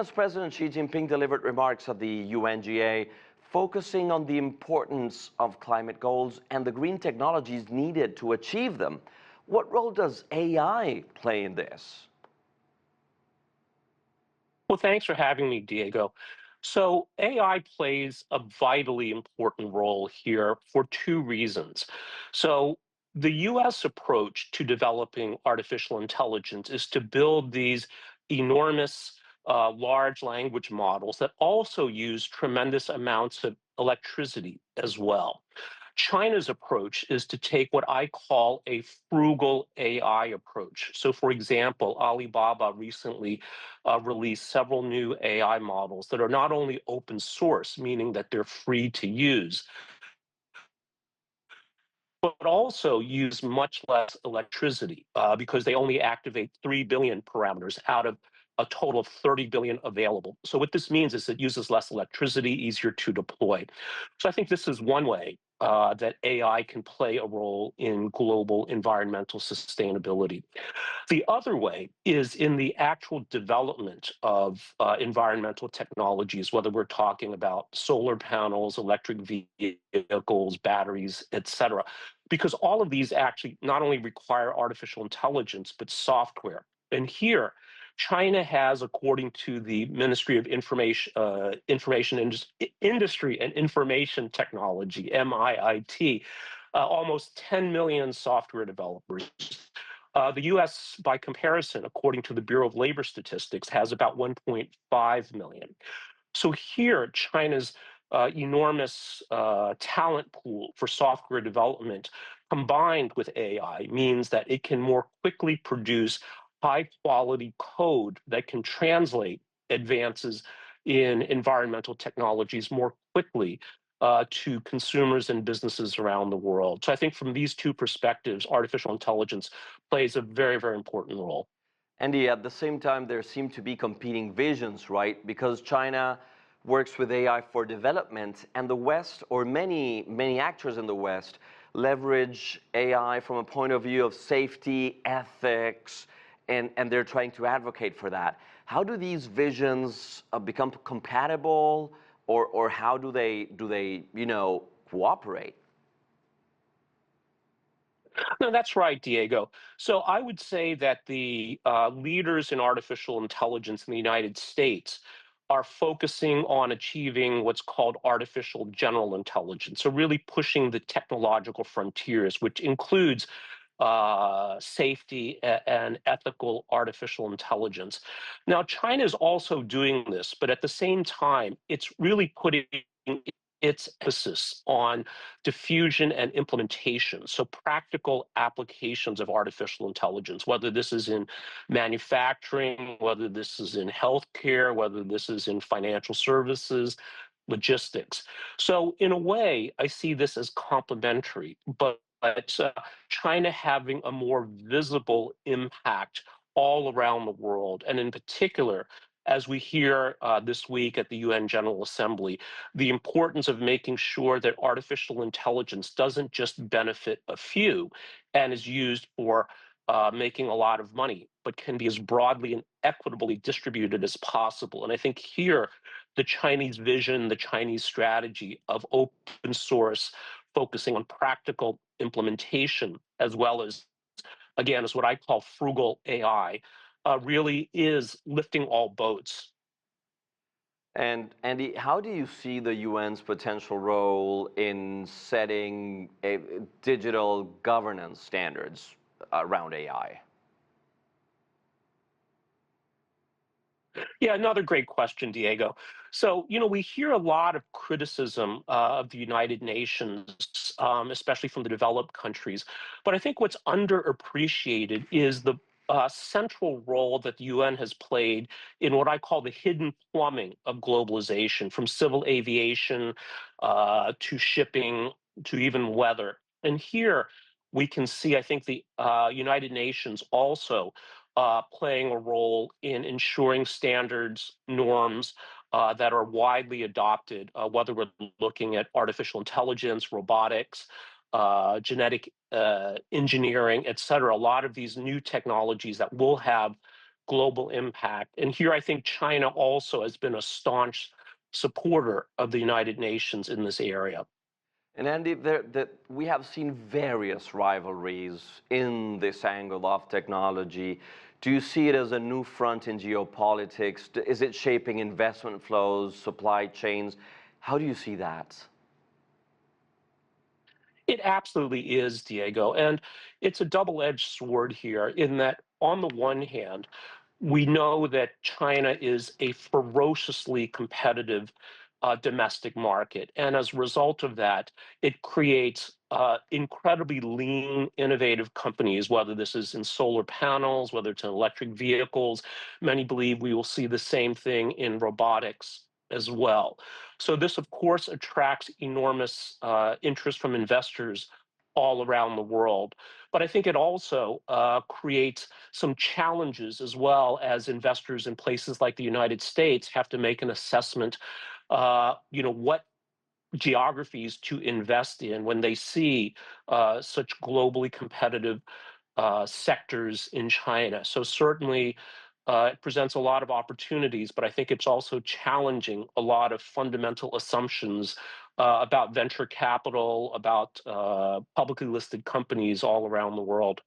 China's President Xi Jinping delivered remarks at the UNGA focusing on the importance of climate goals and the green technologies needed to achieve them. What role does AI play in this? Well, thanks for having me, Diego. So AI plays a vitally important role here for two reasons. So the US approach to developing artificial intelligence is to build these enormous large language models that also use tremendous amounts of electricity as well. China's approach is to take what I call a frugal AI approach. So, for example, Alibaba recently released several new AI models that are not only open source, meaning that they're free to use, but also use much less electricity because they only activate 3 billion parameters out of a total of 30 billion available. So what this means is it uses less electricity, easier to deploy. So I think this is one way that AI can play a role in global environmental sustainability. The other way is in the actual development of environmental technologies, whether we're talking about solar panels, electric vehicles, batteries, et cetera, because all of these actually not only require artificial intelligence, but software. And here, China has, according to the Ministry of Industry and Information Technology, MIIT, almost 10 million software developers. The US, by comparison, according to the Bureau of Labor Statistics, has about 1.5 million. So here, China's enormous talent pool for software development combined with AI means that it can more quickly produce high quality code that can translate advances in environmental technologies more quickly to consumers and businesses around the world. So I think from these two perspectives, artificial intelligence plays a very, very important role. Andy, at the same time, there seem to be competing visions, right? Because China works with AI for development, and the West, or many actors in the West, leverage AI from a point of view of safety, ethics, and they're trying to advocate for that. How do these visions become compatible, or how do they cooperate? No, that's right, Diego. So I would say that the leaders in artificial intelligence in the United States are focusing on achieving what's called artificial general intelligence. So really pushing the technological frontiers, which includes safety and ethical artificial intelligence. Now, China is also doing this, but at the same time, it's really putting its emphasis on diffusion and implementation, so practical applications of artificial intelligence, whether this is in manufacturing, whether this is in healthcare, whether this is in financial services, logistics. So in a way, I see this as complementary, but China having a more visible impact all around the world, and in particular, as we hear this week at the UN General Assembly, the importance of making sure that artificial intelligence doesn't just benefit a few and is used for making a lot of money, but can be as broadly and equitably distributed as possible. And I think here, the Chinese vision, the Chinese strategy of open source, focusing on practical implementation, as well as, again, as what I call frugal AI, really is lifting all boats. And Andy, how do you see the UN's potential role in setting digital governance standards around AI? Yeah, another great question, Diego. So, we hear a lot of criticism of the United Nations, especially from the developed countries. But I think what's underappreciated is the central role that the UN has played in what I call the hidden plumbing of globalization, from civil aviation to shipping to even weather. And here we can see, I think, the United Nations also playing a role in ensuring standards, norms that are widely adopted, whether we're looking at artificial intelligence, robotics, genetic engineering, et cetera. A lot of these new technologies that will have global impact. And here I think China also has been a staunch supporter of the United Nations in this area. And Andy, we have seen various rivalries in this angle of technology. Do you see it as a new front in geopolitics? Is it shaping investment flows, supply chains? How do you see that? It absolutely is, Diego. And it's a double-edged sword here in that, on the one hand, we know that China is a ferociously competitive domestic market. And as a result of that, it creates incredibly lean, innovative companies, whether this is in solar panels, whether it's in electric vehicles. Many believe we will see the same thing in robotics as well. So this, of course, attracts enormous interest from investors all around the world. But I think it also creates some challenges as well, as investors in places like the United States have to make an assessment, what geographies to invest in when they see such globally competitive sectors in China. So certainly it presents a lot of opportunities, but I think it's also challenging a lot of fundamental assumptions about venture capital, about publicly listed companies all around the world.